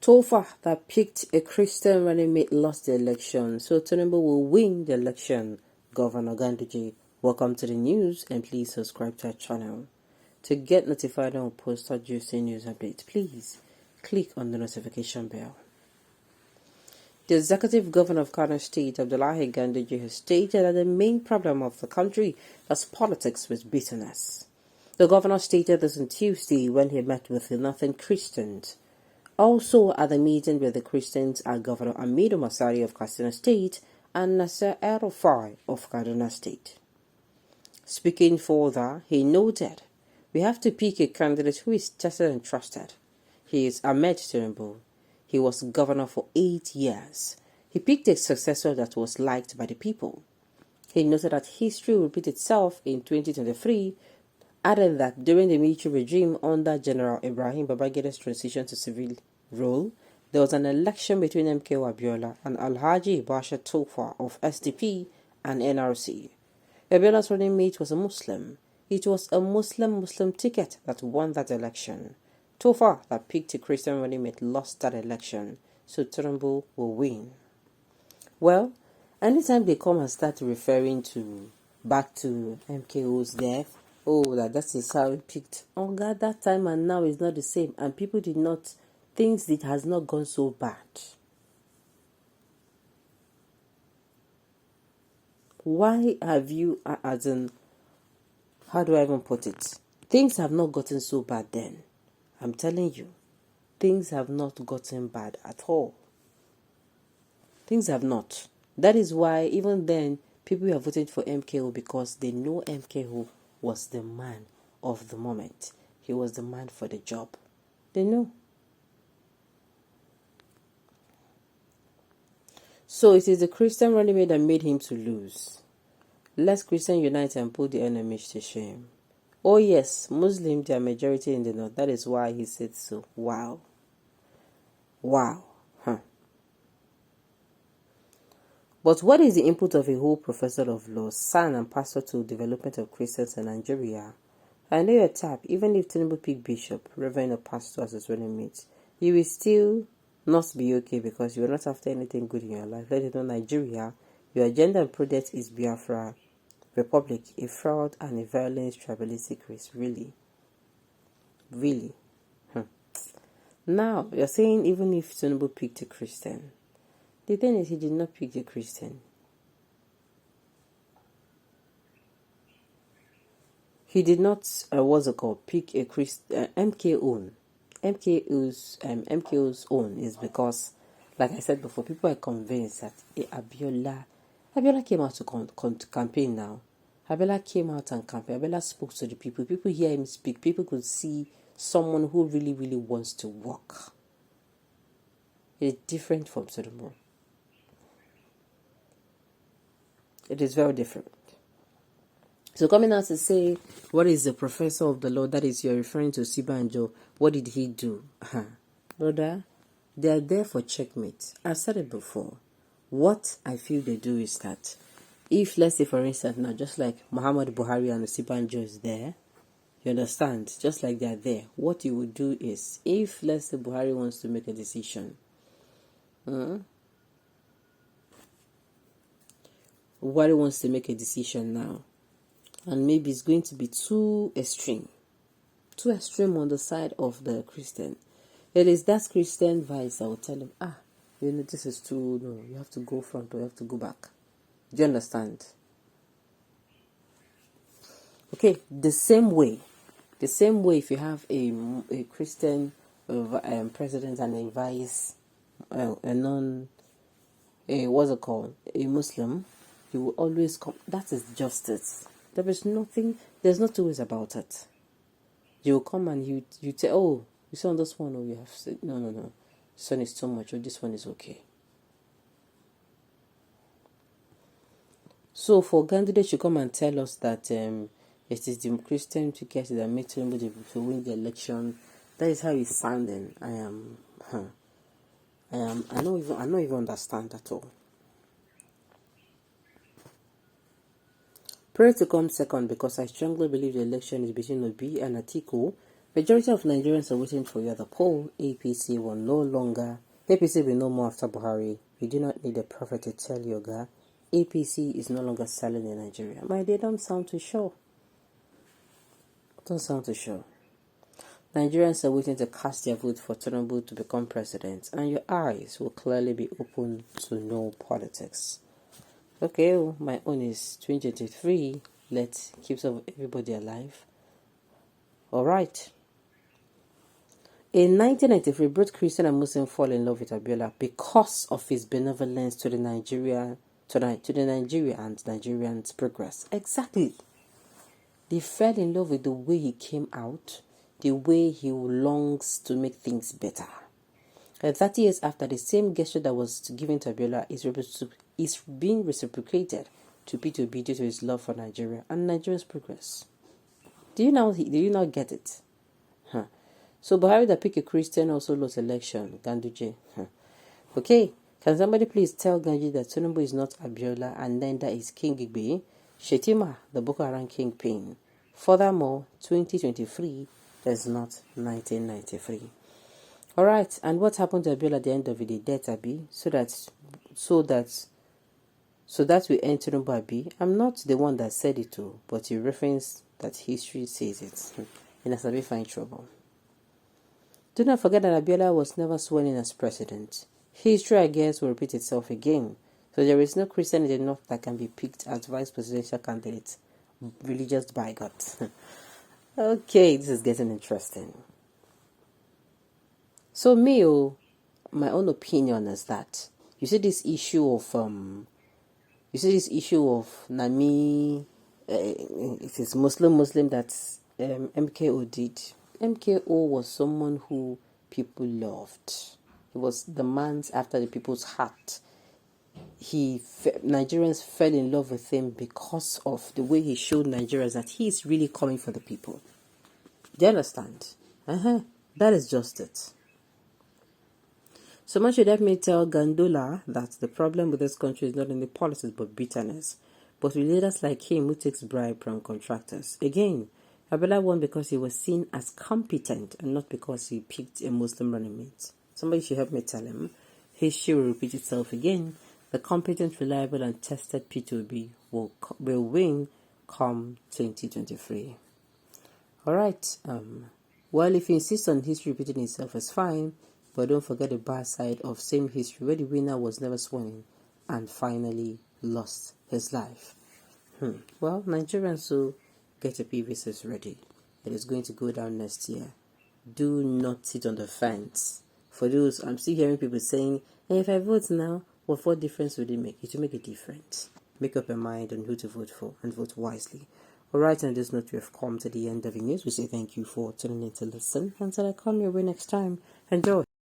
Tofa that picked a Christian running mate lost the election, so Tinubu will win the election. Governor Ganduje, welcome to the news and please subscribe to our channel. To get notified when we post our juicy news updates, please click on the notification bell. The executive governor of Kano State, Abdullahi Ganduje, has stated that the main problem of the country is politics with bitterness. The governor stated this on Tuesday when he met with the Northern Christians. Also at the meeting with the Christians are Governor Amidu Masari of Katsina State and Nasser El-Rufai of Kaduna State. Speaking further, he noted, "We have to pick a candidate who is tested and trusted. He is Ahmed Tinubu. He was governor for 8 years. He picked a successor that was liked by the people." He noted that history will repeat itself in 2023, adding that during the military regime under General Ibrahim Babaganda's transition to civil rule, there was an election between MKO Abiola and Alhaji Basha Tofa of SDP and NRC. Abiola's running mate was a Muslim. It was a Muslim ticket that won that election. Tofa that picked a Christian running mate lost that election, so Tinubu will win. Well, anytime they come and start referring back to MKO's death, that is how he picked. Oh God, that time and now is not the same, and people things that has not gone so bad. Why have you, how do I even put it? Things have not gotten so bad then. I'm telling you, things have not gotten bad at all. Things have not. That is why even then, people are voting for MKO because they know MKO was the man of the moment. He was the man for the job. They know. So it is the Christian running mate that made him to lose. Let's Christian unite and put the enemies to shame. Oh yes, Muslims are majority in the north. That is why he said so. Wow. But what is the input of a whole professor of law, son and pastor to development of Christians in Nigeria? I know your tap, even if Tinubu pick bishop, reverend or pastor as his running mate, you will still not be okay because you are not after anything good in your life. Let it know Nigeria, your agenda and project is Biafra Republic, a fraud and a violent tribalistic race. Really? Now, you're saying even if Tinubu picked a Christian, the thing is, he did not pick the Christian. He did not, pick a Christian. MKO's own is because, like I said before, people are convinced that Abiola came out to campaign now. Abiola came out and campaigned. Abiola spoke to the people. People hear him speak. People could see someone who really, really wants to work. It's different from Tinubu. It is very different. So coming out to say, what is the professor of the law? That is, you're referring to Sibanjo. What did he do? Brother, they are there for checkmate. I've said it before. What I feel they do is that, if, let's say, for instance, now, just like Muhammad Buhari and Sibanjo is there, you understand? Just like they are there. What you would do is, if, let's say, Buhari wants to make a decision, Buhari wants to make a decision now, and maybe it's going to be too extreme on the side of the Christian. It is that Christian vice that will tell him, this is too, no, you have to go front or you have to go back. Do you understand? Okay, the same way if you have a Christian president and a vice, a Muslim, you will always come. That is justice. There's no two ways about it. You will come and you say, you saw on this one, or you have said, no, this one is too much, or this one is okay. So for Ganduje to come and tell us that it is the Christian ticket that made Tinubu to win the election, that is how he's sounding. I don't even understand at all. Pray to come second because I strongly believe the election is between Obi and Atiku. Majority of Nigerians are waiting for you at the poll. APC will no more after Buhari. You do not need a prophet to tell you, guy. APC is no longer selling in Nigeria. They don't sound too sure. Don't sound too sure. Nigerians are waiting to cast their vote for Tinubu to become president, and your eyes will clearly be open to no politics. Okay, my own is 2023. Let's keep everybody alive. Alright. In 1993, both Christian and Muslim fall in love with Abiola because of his benevolence to the Nigeria and Nigerians' progress. Exactly. They fell in love with the way he came out, the way he longs to make things better. 30 years after, the same gesture that was given to Abiola is being reciprocated to P2B due to his love for Nigeria and Nigeria's progress. Do you now get it? So Buhari that picked a Christian also lost election. Ganduje. Okay, can somebody please tell Ganduje that Tinubu is not Abiola and neither is King Igbe, Shetima, the Boko Haram kingpin. Furthermore, 2023 is not 1993. Alright, and what happened to Abiola at the end of the day? Death, Abi, so that we end Tinubu, Abi. I'm not the one that said it too, but you reference that history says it. And as I find trouble. Do not forget that Abiola was never sworn in as president. History, I guess, will repeat itself again. So there is no Christian in the north that can be picked as vice presidential candidate. Religious bigot. Okay, this is getting interesting. So my own opinion is that you see this issue of Nami. It is Muslim that MKO did. MKO was someone who people loved. He was the man after the people's heart. Nigerians fell in love with him because of the way he showed Nigerians that he is really coming for the people. Do you understand? That is just it. So much should have me tell Ganduje that the problem with this country is not in the policies but bitterness, but with leaders like him who takes bribe from contractors. Again, Abiola won because he was seen as competent and not because he picked a Muslim running mate. Somebody should help me tell him. History will repeat itself again. The competent, reliable, and tested P2B will win come 2023. Alright, well, if you insist on history repeating itself, it's fine, but don't forget the bad side of same history where the winner was never sworn in and finally lost his life. Well, Nigerians who get your PVCs ready. It is going to go down next year. Do not sit on the fence. For those, I'm still hearing people saying, hey, if I vote now, what difference would it make? It will make a difference. Make up your mind on who to vote for and vote wisely. Alright, on this note, we have come to the end of the news. We say thank you for tuning in to listen. Until I come your way next time, enjoy.